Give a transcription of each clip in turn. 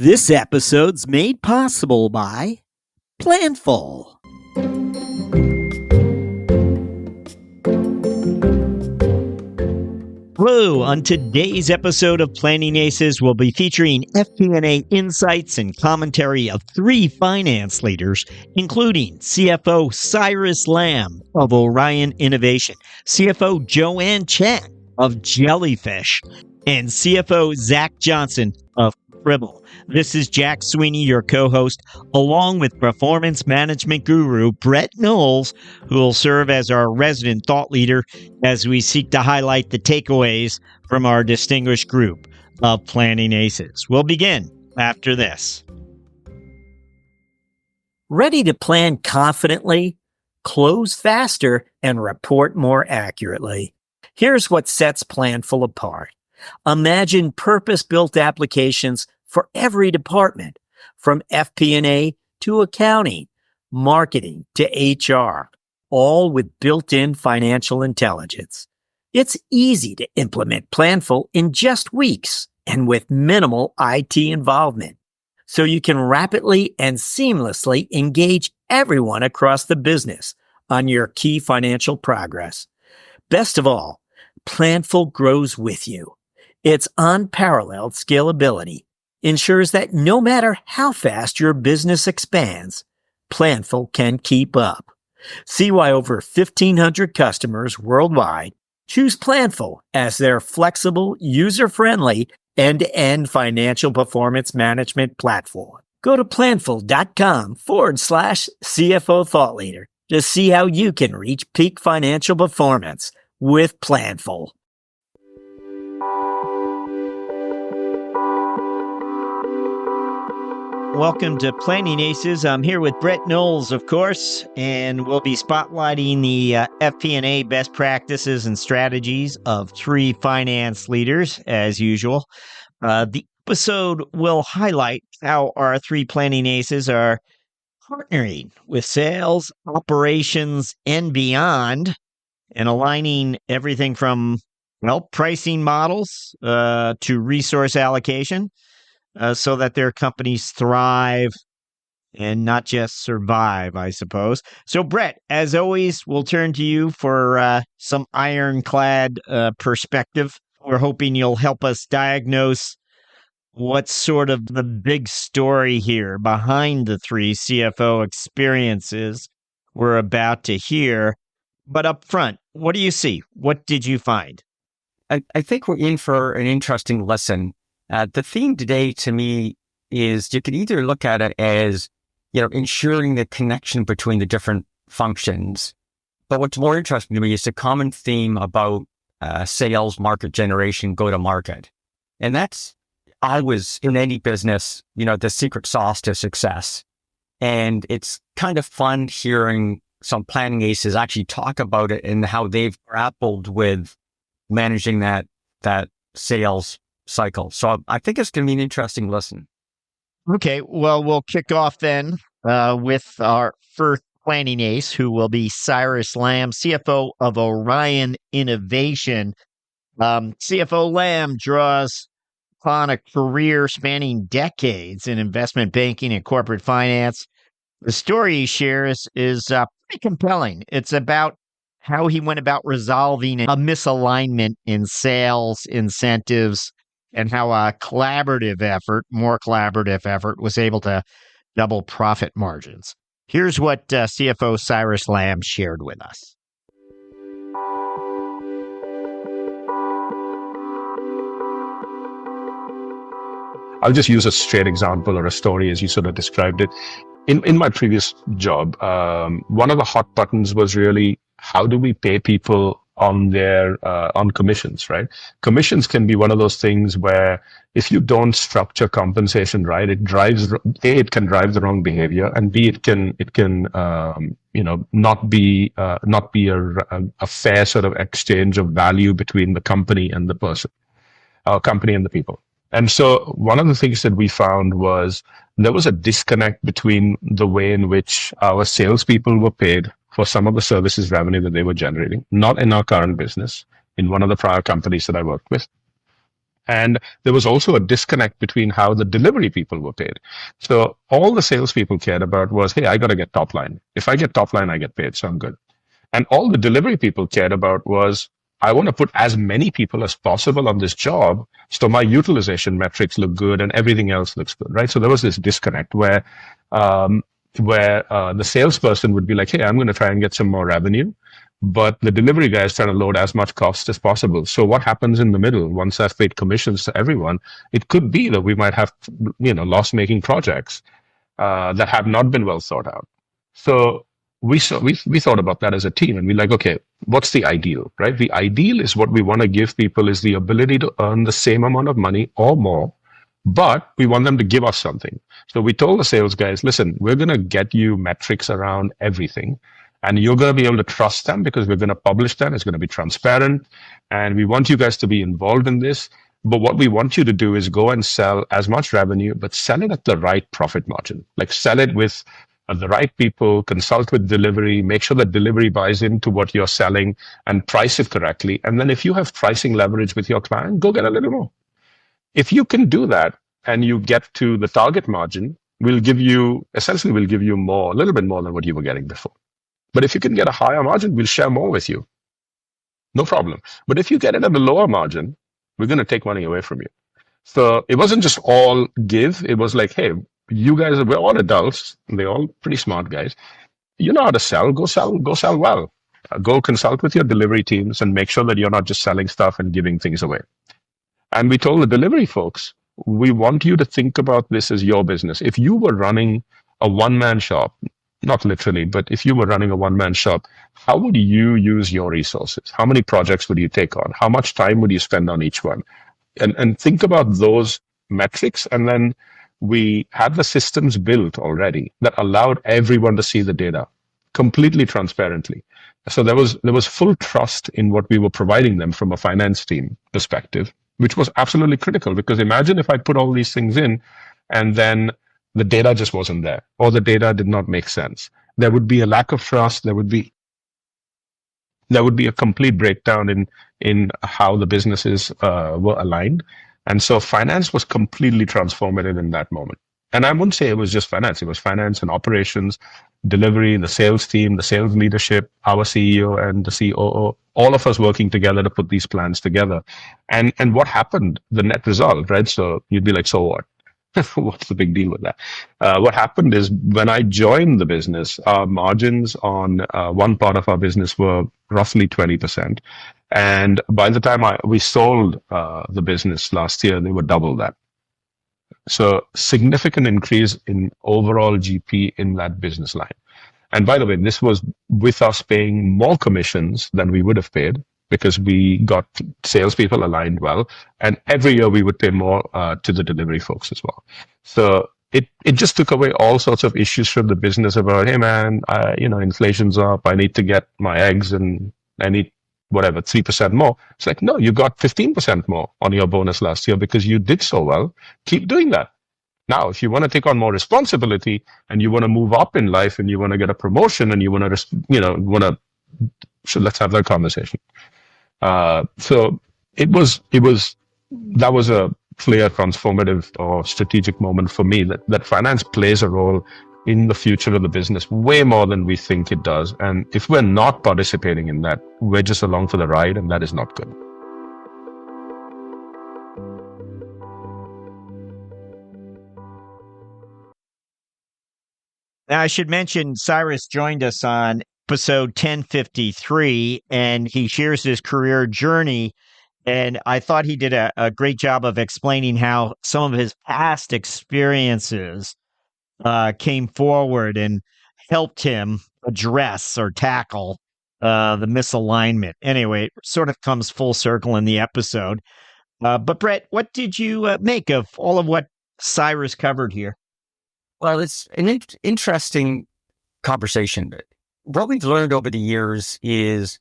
This episode's made possible by Planful. Hello, on today's episode of Planning Aces, we'll be featuring FP&A insights and commentary of three finance leaders, including CFO Cyrus Lamb of Orion Innovation, CFO Joanne Cheng of Jellyfish, and CFO Zach Johnson of Cribl. This is Jack Sweeney, your co-host, along with performance management guru Brett Knowles, who will serve as our resident thought leader as we seek to highlight the takeaways from our distinguished group of Planning Aces. We'll begin after this. Ready to plan confidently, close faster, and report more accurately? Here's what sets Planful apart. Imagine purpose-built applications for every department, from FP&A to accounting, marketing to HR, all with built-in financial intelligence. It's easy to implement Planful in just weeks and with minimal IT involvement, so you can rapidly and seamlessly engage everyone across the business on your key financial progress. Best of all, Planful grows with you. Its unparalleled scalability ensures that no matter how fast your business expands, Planful can keep up. See why over 1,500 customers worldwide choose Planful as their flexible, user-friendly, end-to-end financial performance management platform. Go to planful.com/CFO Thought Leader to see how you can reach peak financial performance with Planful. Welcome to Planning Aces. I'm here with Brett Knowles, of course, and we'll be spotlighting the FP&A best practices and strategies of three finance leaders, as usual. The episode will highlight how our three Planning Aces are partnering with sales, operations, and beyond, and aligning everything from, pricing models to resource allocation, so that their companies thrive and not just survive, I suppose. So, Brett, as always, we'll turn to you for some ironclad perspective. We're hoping you'll help us diagnose what's sort of the big story here behind the three CFO experiences we're about to hear. But up front, what do you see? What did you find? I think we're in for an interesting lesson. The theme today to me is you can either look at it as, ensuring the connection between the different functions. But what's more interesting to me is the common theme about sales, market generation, go to market. And that's always in any business, the secret sauce to success. And it's kind of fun hearing some planning aces actually talk about it and how they've grappled with managing that sales cycle. So I think it's going to be an interesting listen. Okay, well, we'll kick off then with our first planning ace, who will be Cyrus Lamb, CFO of Orion Innovation. CFO Lamb draws upon a career spanning decades in investment banking and corporate finance. The story he shares is pretty compelling. It's about how he went about resolving a misalignment in sales incentives, and how a more collaborative effort, was able to double profit margins. Here's what CFO Cyrus Lamb shared with us. I'll just use a straight example or a story as you sort of described it. In my previous job, one of the hot buttons was really, how do we pay people on their on commissions, right? Commissions can be one of those things where if you don't structure compensation right, it can drive the wrong behavior, and B, it can not be a fair sort of exchange of value between the company and the person, company and the people. And so one of the things that we found was there was a disconnect between the way in which our salespeople were paid for some of the services revenue that they were generating, not in our current business, in one of the prior companies that I worked with, And there was also a disconnect between how the delivery people were paid. So all the salespeople cared about was, hey, I got to get top line. If I get top line, I get paid. So I'm good. And all the delivery people cared about was, I want to put as many people as possible on this job so my utilization metrics look good and everything else looks good, right? So there was this disconnect where the salesperson would be like, hey, I'm going to try and get some more revenue, but the delivery guy is trying to load as much cost as possible. So what happens in the middle, once I've paid commissions to everyone, it could be that we might have, loss-making projects that have not been well thought out. So we thought about that as a team, and we're like, okay, what's the ideal, right? The ideal is what we want to give people is the ability to earn the same amount of money or more, but we want them to give us something. So we told the sales guys, listen, we're going to get you metrics around everything, and you're going to be able to trust them because we're going to publish them. It's going to be transparent, and we want you guys to be involved in this. But what we want you to do is go and sell as much revenue, but sell it at the right profit margin. Like sell it with the right people, consult with delivery, make sure that delivery buys into what you're selling and price it correctly. And then if you have pricing leverage with your client, go get a little more. If you can do that and you get to the target margin, we'll give you more, a little bit more than what you were getting before. But if you can get a higher margin, we'll share more with you. No problem. But if you get it at a lower margin, we're going to take money away from you. So it wasn't just all give. It was like, hey, you guys, we're all adults. They're all pretty smart guys. You know how to sell. Go sell well. Go consult with your delivery teams and make sure that you're not just selling stuff and giving things away. And we told the delivery folks, we want you to think about this as your business. If you were running a one-man shop, not literally, but if you were running a one-man shop, how would you use your resources? How many projects would you take on? How much time would you spend on each one? And think about those metrics. And then we had the systems built already that allowed everyone to see the data completely transparently. So there was full trust in what we were providing them from a finance team perspective, which was absolutely critical, because imagine if I put all these things in and then the data just wasn't there, or the data did not make sense. There would be a lack of trust. There would be a complete breakdown in how the businesses were aligned. And so finance was completely transformative in that moment. And I wouldn't say it was just finance. It was finance and operations, delivery, the sales team, the sales leadership, our CEO and the COO, all of us working together to put these plans together. And what happened, the net result, right? So you'd be like, so what? What's the big deal with that? What happened is when I joined the business, our margins on one part of our business were roughly 20%. And by the time we sold the business last year, they were double that. So significant increase in overall GP in that business line. And by the way, this was with us paying more commissions than we would have paid, because we got salespeople aligned well. And every year we would pay more to the delivery folks as well. So it just took away all sorts of issues from the business about, hey man, inflation's up. I need to get my eggs and I need 3% more. It's like, no, you got 15% more on your bonus last year because you did so well. Keep doing that. Now, if you want to take on more responsibility and you want to move up in life and you want to get a promotion and you want to, so let's have that conversation. So that was a clear transformative or strategic moment for me, that finance plays a role in the future of the business way more than we think it does. And if we're not participating in that, we're just along for the ride, and that is not good. Now, I should mention Cyrus joined us on episode 1053, and he shares his career journey. And I thought he did a great job of explaining how some of his past experiences came forward and helped him address or tackle the misalignment. Anyway, it sort of comes full circle in the episode. But Brett, what did you make of all of what Cyrus covered here? Well, it's an interesting conversation. What we've learned over the years is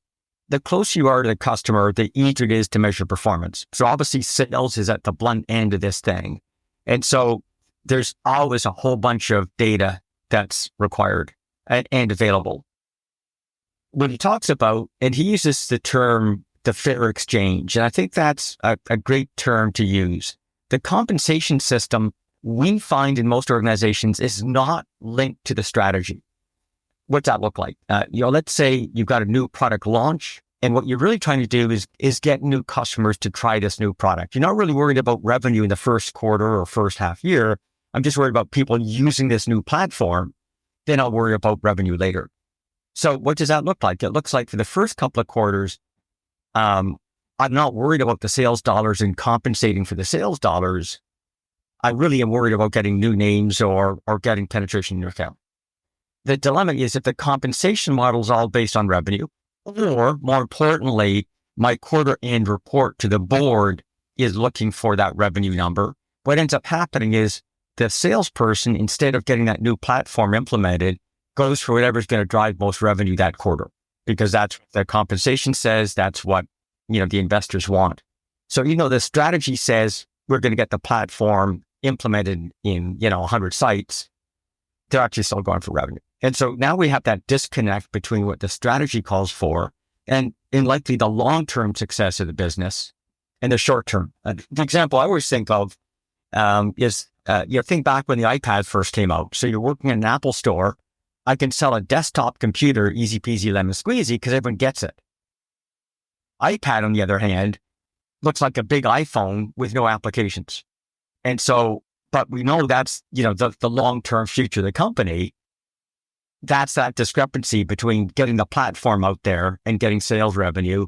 the closer you are to the customer, the easier it is to measure performance. So obviously sales is at the blunt end of this thing. And so there's always a whole bunch of data that's required and available. When he talks about, and he uses the term the fair exchange. And I think that's a great term to use. The compensation system we find in most organizations is not linked to the strategy. What's that look like? Let's say you've got a new product launch, and what you're really trying to do is get new customers to try this new product. You're not really worried about revenue in the first quarter or first half year. I'm just worried about people using this new platform. Then I'll worry about revenue later. So what does that look like? It looks like for the first couple of quarters, I'm not worried about the sales dollars and compensating for the sales dollars. I really am worried about getting new names or getting penetration in your account. The dilemma is if the compensation model is all based on revenue, or more importantly, my quarter end report to the board is looking for that revenue number. What ends up happening is the salesperson, instead of getting that new platform implemented, goes for whatever's going to drive most revenue that quarter, because that's what the compensation says. That's what, the investors want. So, the strategy says we're going to get the platform implemented in, 100 sites. They're actually still going for revenue. And so now we have that disconnect between what the strategy calls for and likely the long-term success of the business and the short-term. The example I always think of is, think back when the iPad first came out. So you're working in an Apple store. I can sell a desktop computer, easy peasy lemon squeezy, because everyone gets it. iPad, on the other hand, looks like a big iPhone with no applications. And so, but we know that's, the long-term future of the company. That's that discrepancy between getting the platform out there and getting sales revenue.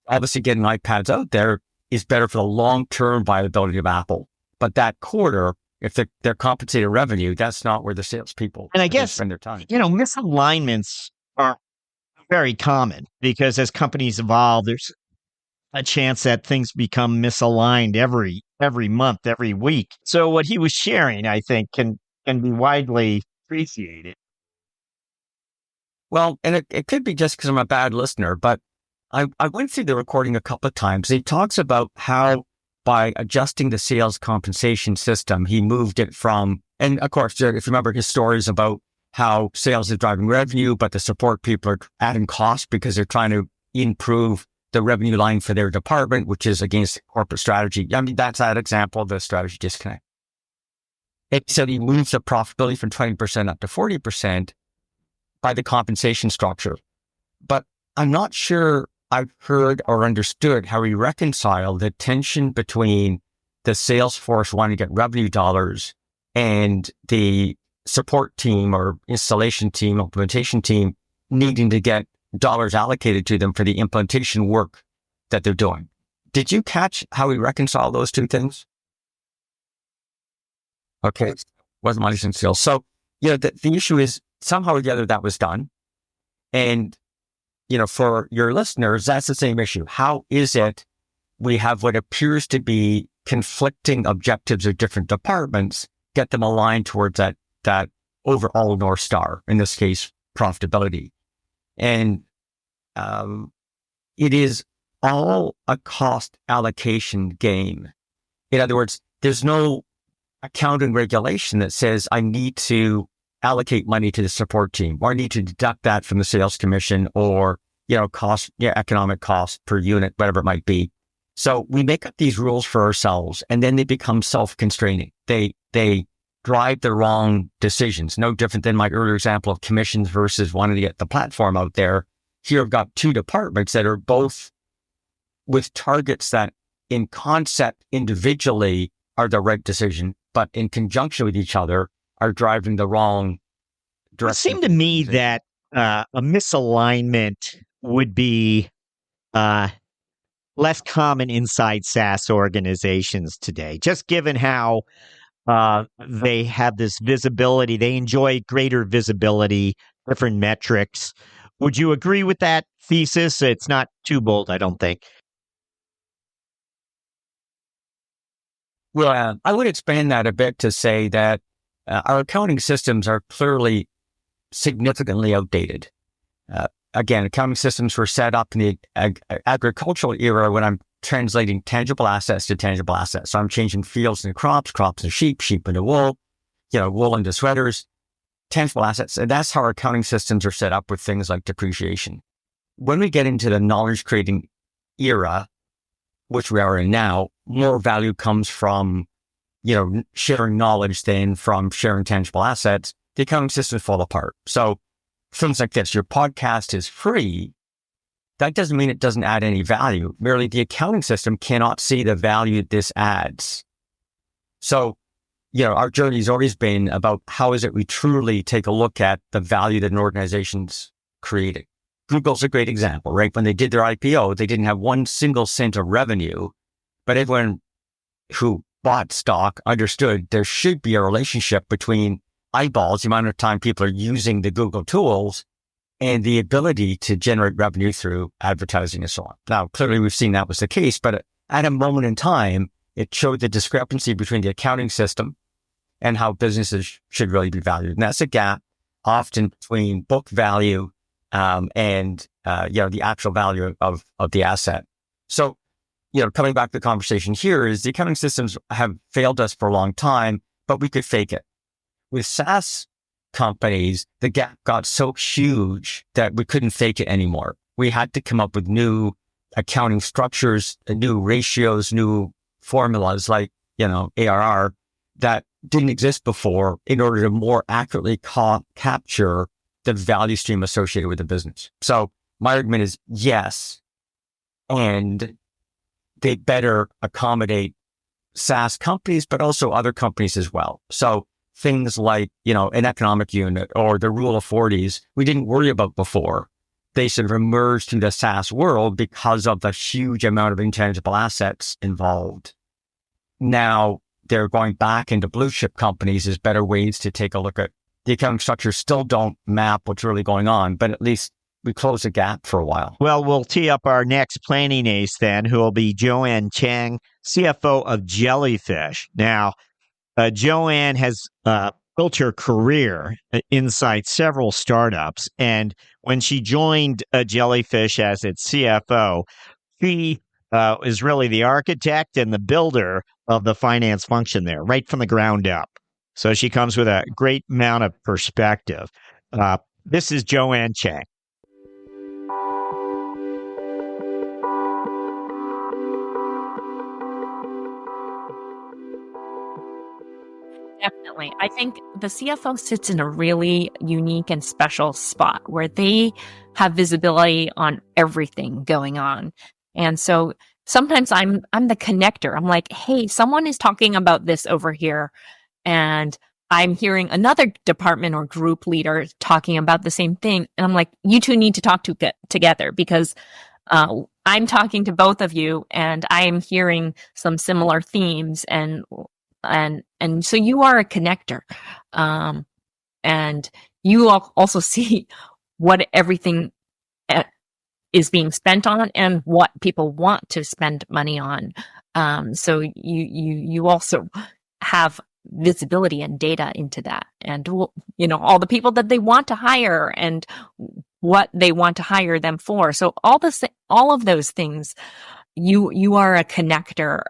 Obviously, getting iPads out there is better for the long-term viability of Apple. But that quarter, if they're compensated revenue, that's not where the salespeople And I guess, spend their time. misalignments are very common because as companies evolve, there's a chance that things become misaligned every month, every week. So what he was sharing, I think, can be widely appreciated. Well, and it could be just because I'm a bad listener, but I went through the recording a couple of times. He talks about how by adjusting the sales compensation system, he moved it from, and of course, if you remember his stories about how sales is driving revenue, but the support people are adding cost because they're trying to improve the revenue line for their department, which is against corporate strategy. I mean, that's that example of the strategy disconnect. So he moves the profitability from 20% up to 40% by the compensation structure. But I'm not sure I've heard or understood how we reconcile the tension between the sales force wanting to get revenue dollars and the support team or installation team, implementation team needing to get dollars allocated to them for the implementation work that they're doing. Did you catch how we reconcile those two things? Okay. Wasn't my listening skills. So, the issue is somehow or the other that was done. And, for your listeners, that's the same issue. How is it we have what appears to be conflicting objectives of different departments, get them aligned towards that overall North Star, in this case, profitability. And it is all a cost allocation game. In other words, there's no accounting regulation that says I need to allocate money to the support team, or I need to deduct that from the sales commission, or, economic cost per unit, whatever it might be. So we make up these rules for ourselves, and then they become self-constraining. They drive the wrong decisions. No different than my earlier example of commissions versus wanting to get the platform out there. Here I've got two departments that are both with targets that in concept individually are the right decision, but in conjunction with each other are driving the wrong direction. It seemed to me that a misalignment would be less common inside SaaS organizations today, just given how they have this visibility. They enjoy greater visibility, different metrics. Would you agree with that thesis? It's not too bold, I don't think. Well, I would expand that a bit to say that our accounting systems are clearly significantly outdated. Again, accounting systems were set up in the agricultural era when I'm translating tangible assets to tangible assets. So I'm changing fields into crops, crops into sheep, sheep into wool, wool into sweaters, tangible assets. And that's how our accounting systems are set up with things like depreciation. When we get into the knowledge creating era, which we are in now, more value comes from, sharing knowledge than from sharing tangible assets. The accounting systems fall apart. So things like this, your podcast is free. That doesn't mean it doesn't add any value. Merely the accounting system cannot see the value this adds. So, our journey has always been about how is it we truly take a look at the value that an organization's creating. Google's a great example, right? When they did their IPO, they didn't have 1 single cent of revenue, but everyone who bought stock understood there should be a relationship between eyeballs, the amount of time people are using the Google tools, and the ability to generate revenue through advertising and so on. Now, clearly we've seen that was the case, but at a moment in time, it showed the discrepancy between the accounting system and how businesses should really be valued. And that's a gap often between book value and the actual value of the asset. So, coming back to the conversation here is the accounting systems have failed us for a long time, but we could fake it. With SaaS companies, the gap got so huge that we couldn't fake it anymore. We had to come up with new accounting structures, new ratios, new formulas like, ARR that didn't exist before in order to more accurately capture the value stream associated with the business. So my argument is yes, and they better accommodate SaaS companies, but also other companies as well. So things like, an economic unit or the rule of 40s, we didn't worry about before. They sort of emerged to the SaaS world because of the huge amount of intangible assets involved. Now they're going back into blue chip companies as better ways to take a look at the accounting structures. Still don't map what's really going on, but at least we close the gap for a while. Well, we'll tee up our next planning ace then, who will be Joanne Cheng, CFO of Jellyfish. Now, Joanne has built her career inside several startups. And when she joined Jellyfish as its CFO, she is really the architect and the builder of the finance function there, right from the ground up. So she comes with a great amount of perspective. This is Joanne Cheng. Definitely. I think the CFO sits in a really unique and special spot where they have visibility on everything going on. And so sometimes I'm the connector. I'm like, hey, someone is talking about this over here, and I'm hearing another department or group leader talking about the same thing. And I'm like, you two need to talk together because I'm talking to both of you and I'm hearing some similar themes and so you are a connector. And you also see what everything is being spent on and what people want to spend money on. So you also have visibility and data into that, and all the people that they want to hire and what they want to hire them for. So all of those things, you are a connector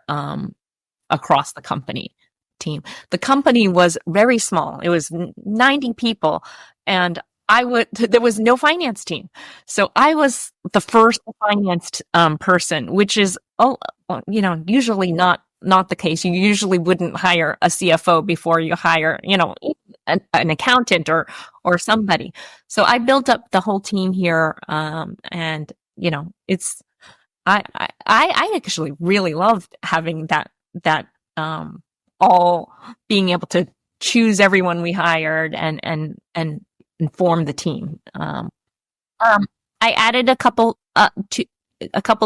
across the company team. The company was very small. It was 90 people, and there was no finance team. So I was the first financed person, which is usually not the case. You usually wouldn't hire a CFO before you hire, an accountant or somebody. So I built up the whole team here, and it's I actually really loved having that all being able to choose everyone we hired and form the team. I added a couple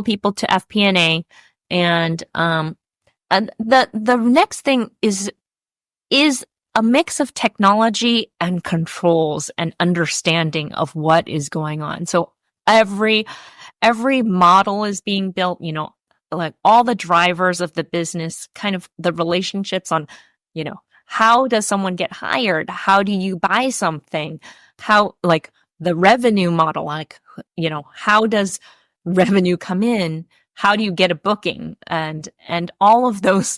people to FP&A, and the next thing is a mix of technology and controls and understanding of what is going on. So every model is being built, like all the drivers of the business, kind of the relationships on, how does someone get hired? How do you buy something? How, like the revenue model, like, how does revenue come in? How do you get a booking? And all of those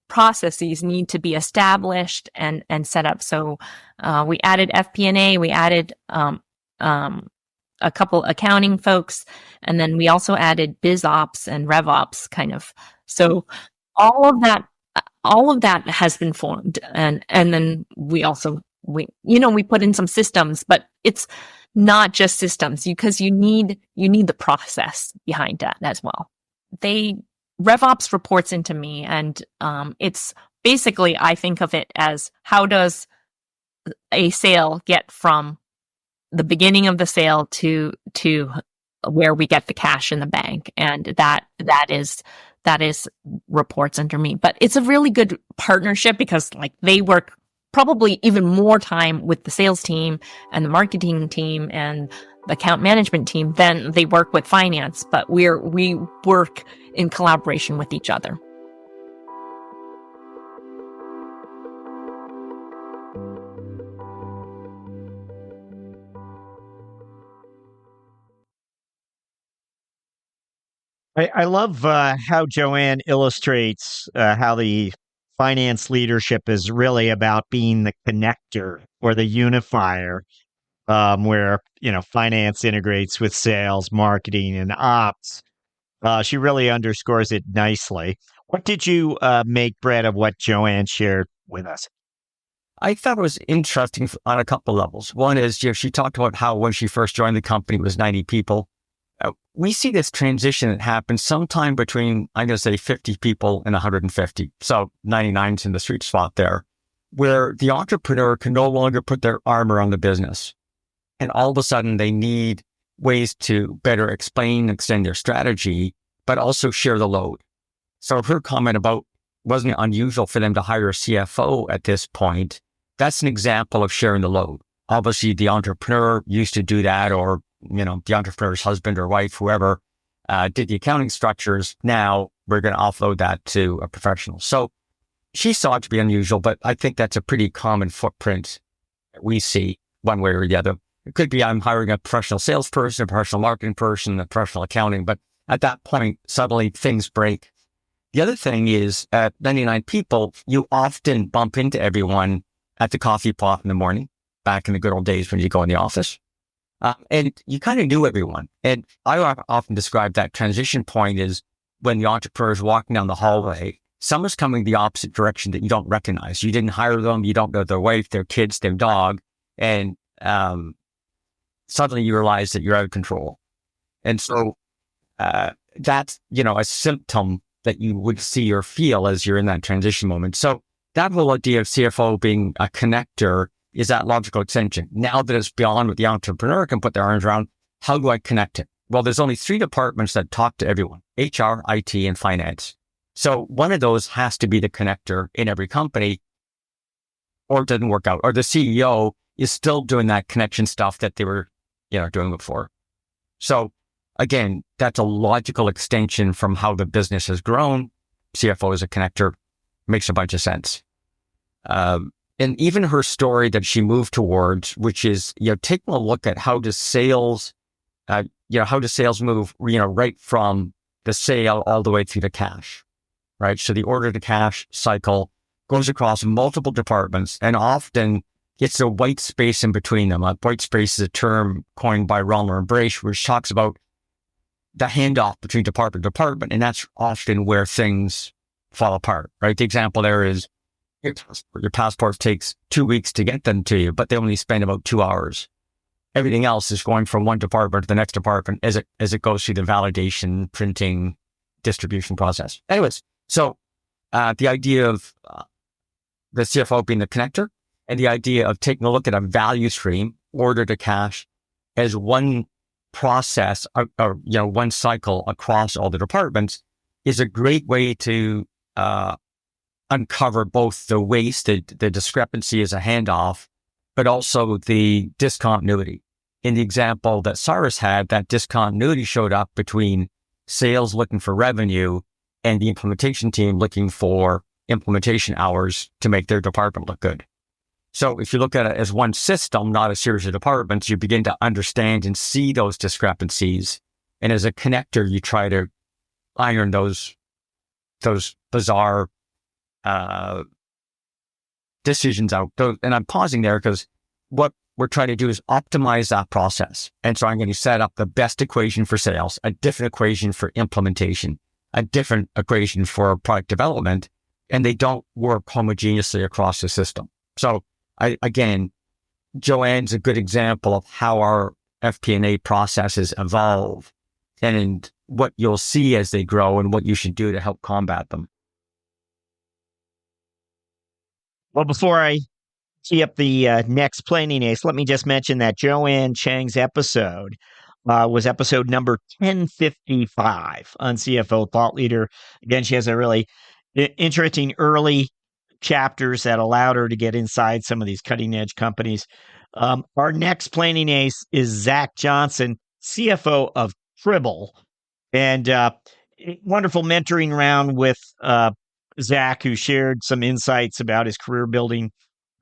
processes need to be established and set up. So we added FP&A, we added a couple accounting folks, and then we also added biz ops and rev ops kind of. So all of that has been formed, and then we put in some systems, but it's not just systems, because you need the process behind that as well. RevOps reports into me, and it's basically, I think of it as, how does a sale get from the beginning of the sale to where we get the cash in the bank, and that is reports under me. But it's a really good partnership, because like they work probably even more time with the sales team and the marketing team and the account management team than they work with finance, but we work in collaboration with each other. I love how Joanne illustrates how the finance leadership is really about being the connector or the unifier, where finance integrates with sales, marketing, and ops. She really underscores it nicely. What did you make, Brett, of what Joanne shared with us? I thought it was interesting on a couple levels. One is, she talked about how when she first joined the company, it was 90 people. We see this transition that happens sometime between, I'm going to say 50 people and 150. So 99's in the sweet spot there, where the entrepreneur can no longer put their arm around the business. And all of a sudden they need ways to better explain, extend their strategy, but also share the load. So her comment about, wasn't it unusual for them to hire a CFO at this point? That's an example of sharing the load. Obviously, the entrepreneur used to do that, or the entrepreneur's husband or wife, whoever, did the accounting structures. Now we're going to offload that to a professional. So she saw it to be unusual, but I think that's a pretty common footprint that we see one way or the other. It could be I'm hiring a professional salesperson, a professional marketing person, a professional accounting, but at that point, suddenly things break. The other thing is, at 99 people, you often bump into everyone at the coffee pot in the morning, back in the good old days when you go in the office. And you kind of knew everyone. And I often describe that transition point as when the entrepreneur is walking down the hallway, someone's coming the opposite direction that you don't recognize. You didn't hire them. You don't know their wife, their kids, their dog. And suddenly you realize that you're out of control. And so that's, a symptom that you would see or feel as you're in that transition moment. So that whole idea of CFO being a connector is that logical extension. Now that it's beyond what the entrepreneur can put their arms around, how do I connect it? Well, there's only 3 departments that talk to everyone: HR, IT, and finance. So one of those has to be the connector in every company, or it doesn't work out. Or the CEO is still doing that connection stuff that they were, doing before. So again, that's a logical extension from how the business has grown. CFO as a connector makes a bunch of sense. And even her story that she moved towards, which is, taking a look at how does sales move, right from the sale all the way through the cash, right? So the order to cash cycle goes across multiple departments, and often it's a white space in between them. A white space is a term coined by Roller and Brace, which talks about the handoff between department to department. And that's often where things fall apart, right? The example there is, your passport takes 2 weeks to get them to you, but they only spend about 2 hours. Everything else is going from one department to the next department as it goes through the validation, printing, distribution process. Anyways, so the idea of the CFO being the connector, and the idea of taking a look at a value stream, order to cash, as one process or one cycle across all the departments, is a great way to uncover both the waste, the discrepancy as a handoff, but also the discontinuity. In the example that Cyrus had, that discontinuity showed up between sales looking for revenue and the implementation team looking for implementation hours to make their department look good. So if you look at it as one system, not a series of departments, you begin to understand and see those discrepancies. And as a connector, you try to iron those bizarre decisions out. And I'm pausing there because what we're trying to do is optimize that process. And so I'm going to set up the best equation for sales, a different equation for implementation, a different equation for product development, and they don't work homogeneously across the system. So again, Joanne's a good example of how our FP&A processes evolve and what you'll see as they grow and what you should do to help combat them. Well, before I tee up the next planning ace, let me just mention that Joanne Cheng's episode was episode number 1055 on CFO Thought Leader. Again, she has a really interesting early chapters that allowed her to get inside some of these cutting edge companies. Our next planning ace is Zach Johnson, CFO of Cribl, and wonderful mentoring round with Zach, who shared some insights about his career building.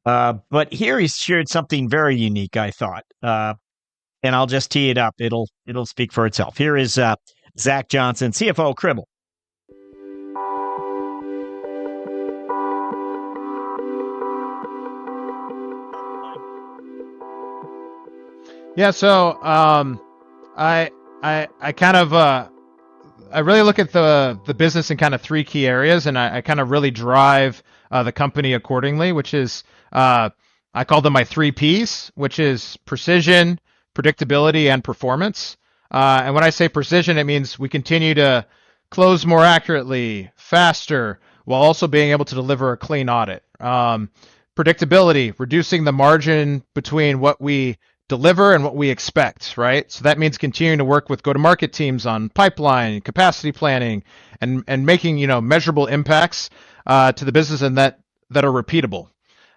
But here he shared something very unique, I thought. And I'll just tee it up. It'll speak for itself. Here is Zach Johnson, CFO of Cribl. Yeah, so I kind of I really look at the business in kind of three key areas, and I kind of really drive the company accordingly, which is I call them my 3 Ps, which is precision, predictability, and performance. And when I say precision, it means we continue to close more accurately, faster, while also being able to deliver a clean audit. Predictability, reducing the margin between what we deliver and what we expect, right? So that means continuing to work with go-to-market teams on pipeline, capacity planning, and making, measurable impacts to the business and that are repeatable.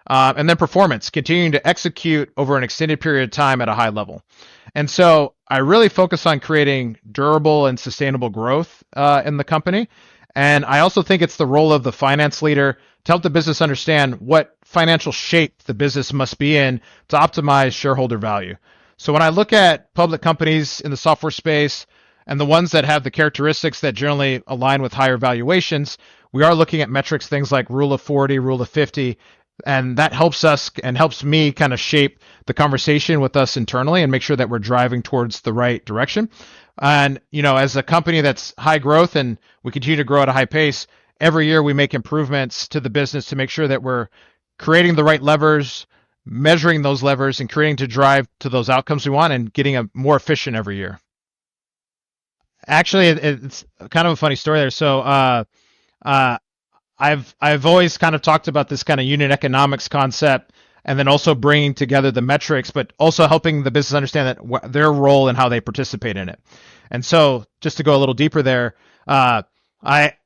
And then performance, continuing to execute over an extended period of time at a high level. And so I really focus on creating durable and sustainable growth in the company. And I also think it's the role of the finance leader to help the business understand what financial shape the business must be in to optimize shareholder value. So when I look at public companies in the software space and the ones that have the characteristics that generally align with higher valuations, we are looking at metrics, things like Rule of 40, Rule of 50, and that helps us and helps me kind of shape the conversation with us internally and make sure that we're driving towards the right direction. And, as a company that's high growth and we continue to grow at a high pace, every year we make improvements to the business to make sure that we're creating the right levers, measuring those levers, and creating to drive to those outcomes we want and getting a more efficient every year. Actually, it's kind of a funny story there. So I've always kind of talked about this kind of unit economics concept, and then also bringing together the metrics, but also helping the business understand that their role and how they participate in it. And so, just to go a little deeper there,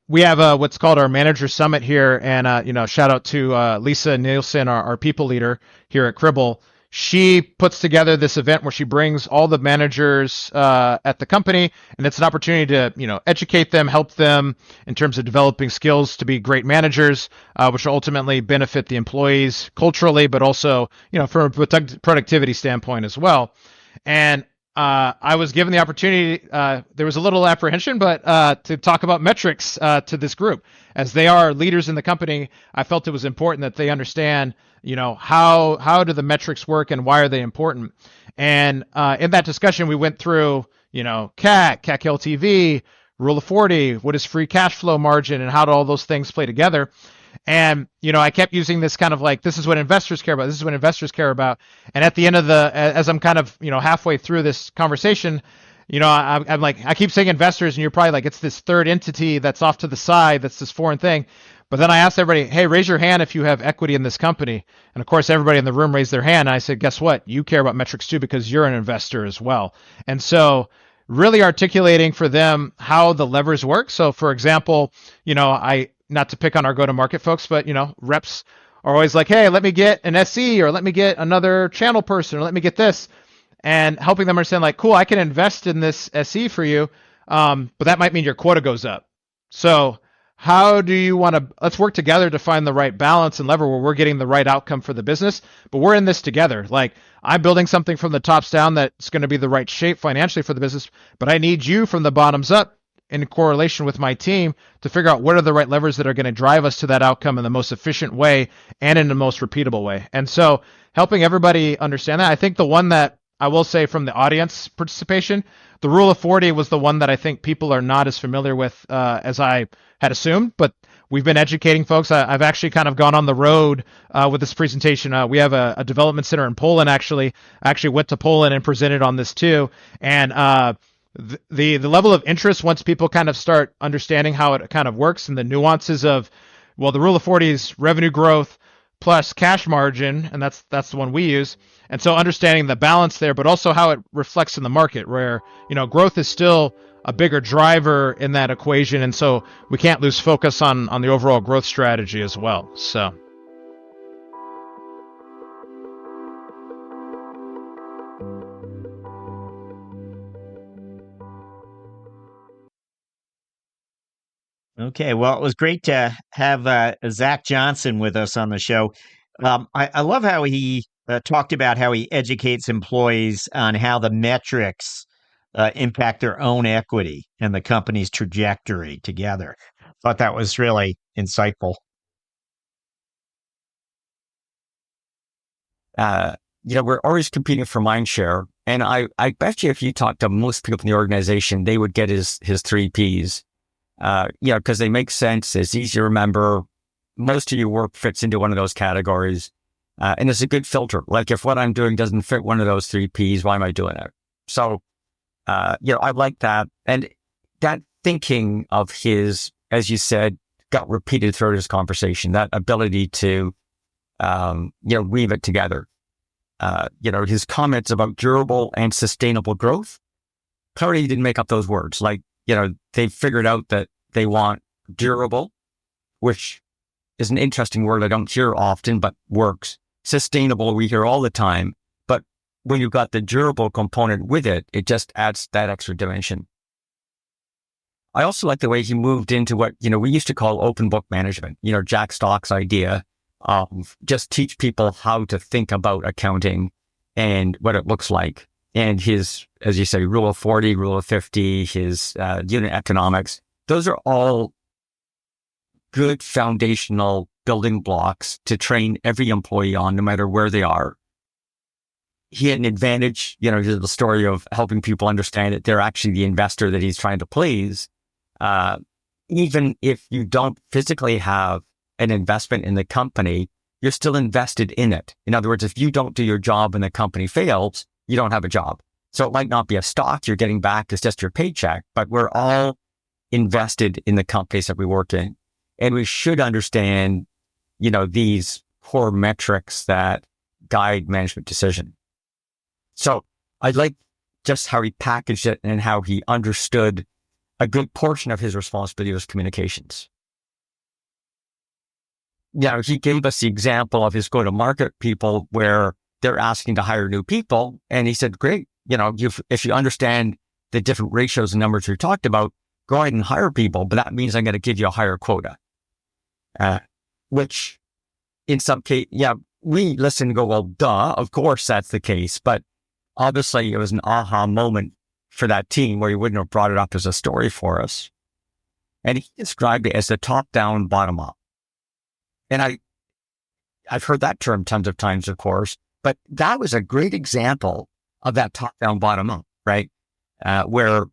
we have what's called our manager summit here, and shout out to Lisa Nielsen, our people leader here at Cribl. She puts together this event where she brings all the managers at the company, and it's an opportunity to educate them, help them in terms of developing skills to be great managers, which will ultimately benefit the employees culturally, but also from a productivity standpoint as well. And I was given the opportunity. There was a little apprehension, but to talk about metrics to this group, as they are leaders in the company. I felt it was important that they understand, how do the metrics work and why are they important. And in that discussion, we went through, CAC LTV, Rule of 40, what is free cash flow margin, and how do all those things play together. And, I kept using this kind of like, this is what investors care about. This is what investors care about. And at the end of as I'm kind of, halfway through this conversation, I'm like, I keep saying investors, and you're probably like, it's this third entity that's off to the side. That's this foreign thing. But then I asked everybody, hey, raise your hand if you have equity in this company. And of course, everybody in the room raised their hand. And I said, guess what? You care about metrics too, because you're an investor as well. And so really articulating for them how the levers work. So for example, not to pick on our go-to-market folks, but, reps are always like, hey, let me get an SE, or let me get another channel person, or let me get this, and helping them understand like, cool, I can invest in this SE for you, but that might mean your quota goes up. So how do you want to, let's work together to find the right balance and lever where we're getting the right outcome for the business, but we're in this together. Like, I'm building something from the tops down that's going to be the right shape financially for the business, but I need you from the bottoms up in correlation with my team to figure out what are the right levers that are going to drive us to that outcome in the most efficient way and in the most repeatable way. And so helping everybody understand that, I think the one that I will say from the audience participation, the rule of 40 was the one that I think people are not as familiar with as I had assumed, but we've been educating folks. I've actually kind of gone on the road with this presentation. We have a development center in Poland, actually. I actually went to Poland and presented on this too. And the level of interest, once people kind of start understanding how it kind of works and the nuances of, well, the rule of 40 is revenue growth plus cash margin, and that's the one we use. And so understanding the balance there, but also how it reflects in the market, where, you know, growth is still a bigger driver in that equation, and so we can't lose focus on the overall growth strategy as well. So Okay, well, it was great to have Zach Johnson with us on the show. I love how he talked about how he educates employees on how the metrics impact their own equity and the company's trajectory together. Thought that was really insightful. We're always competing for mind share. And I bet you if you talk to most people in the organization, they would get his 3 Ps. Because they make sense. It's easy to remember. Most of your work fits into one of those categories. And it's a good filter. Like if what I'm doing doesn't fit one of those 3 Ps, why am I doing it? So, I like that. And that thinking of his, as you said, got repeated throughout his conversation, that ability to, weave it together. His comments about durable and sustainable growth, clearly he didn't make up those words. Like, they figured out that they want durable, which is an interesting word I don't hear often, but works. Sustainable, we hear all the time. But when you've got the durable component with it, it just adds that extra dimension. I also like the way he moved into what, we used to call open book management, Jack Stock's idea of just teach people how to think about accounting and what it looks like. And his, as you say, rule of 40, rule of 50, his unit economics, those are all good foundational building blocks to train every employee on, no matter where they are. He had an advantage, the story of helping people understand that they're actually the investor that he's trying to please. Even if you don't physically have an investment in the company, you're still invested in it. In other words, if you don't do your job and the company fails, you don't have a job. So it might not be a stock you're getting back, it's just your paycheck, but we're all invested in the companies that we work in. And we should understand, these core metrics that guide management decision. So I like just how he packaged it and how he understood a good portion of his responsibility was communications. He gave us the example of his go-to-market people where they're asking to hire new people. And he said, great, if you understand the different ratios and numbers we talked about, go ahead and hire people, but that means I'm going to give you a higher quota. Which in some case, we listen and go, well, duh, of course that's the case. But obviously it was an aha moment for that team where he wouldn't have brought it up as a story for us. And he described it as the top-down, bottom-up. And I've heard that term tons of times, of course, but that was a great example of that top-down, bottom-up, right? Where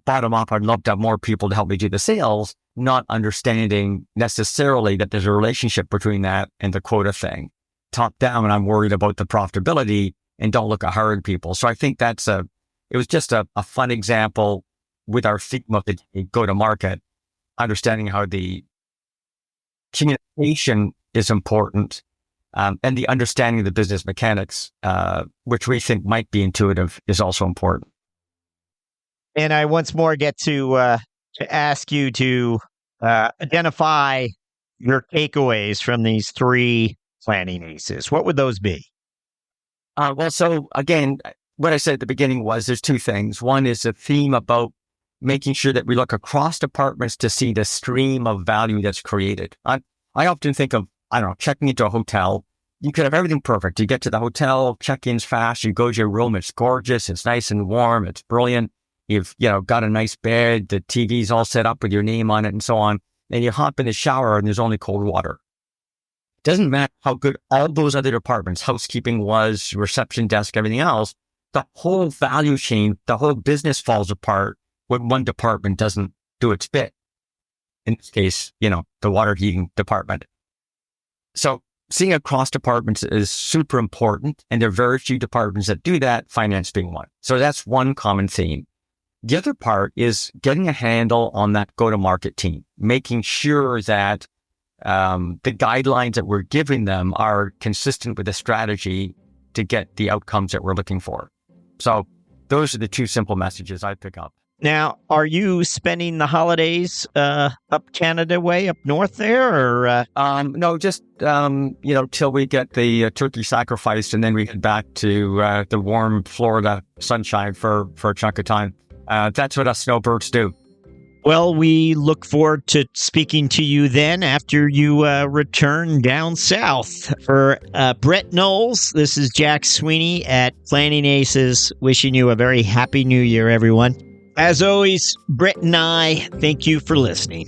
bottom-up, I'd love to have more people to help me do the sales, not understanding necessarily that there's a relationship between that and the quota thing. Top-down, and I'm worried about the profitability and don't look at hiring people. So I think it was just a fun example with our theme of the go-to-market, understanding how the communication is important, and the understanding of the business mechanics, which we think might be intuitive, is also important. And I once more get to ask you to identify your takeaways from these 3 planning aces. What would those be? So again, what I said at the beginning was there's 2 things. One is a theme about making sure that we look across departments to see the stream of value that's created. I often think of, checking into a hotel. You could have everything perfect. You get to the hotel, check-in's fast, you go to your room, it's gorgeous, it's nice and warm, it's brilliant. You've, got a nice bed, the TV's all set up with your name on it and so on. And you hop in the shower and there's only cold water. Doesn't matter how good all those other departments, housekeeping was, reception desk, everything else, the whole value chain, the whole business falls apart when one department doesn't do its bit. In this case, the water heating department. So seeing across departments is super important. And there are very few departments that do that, finance being one. So that's one common theme. The other part is getting a handle on that go-to-market team, making sure that the guidelines that we're giving them are consistent with the strategy to get the outcomes that we're looking for. So those are the two simple messages I pick up. Now, are you spending the holidays up Canada way, up north there, or? No, just, till we get the turkey sacrificed and then we head back to the warm Florida sunshine for a chunk of time. That's what us snowbirds do. Well, we look forward to speaking to you then after you return down south. For Brett Knowles, this is Jack Sweeney at Planning Aces, wishing you a very happy new year, everyone. As always, Brett and I thank you for listening.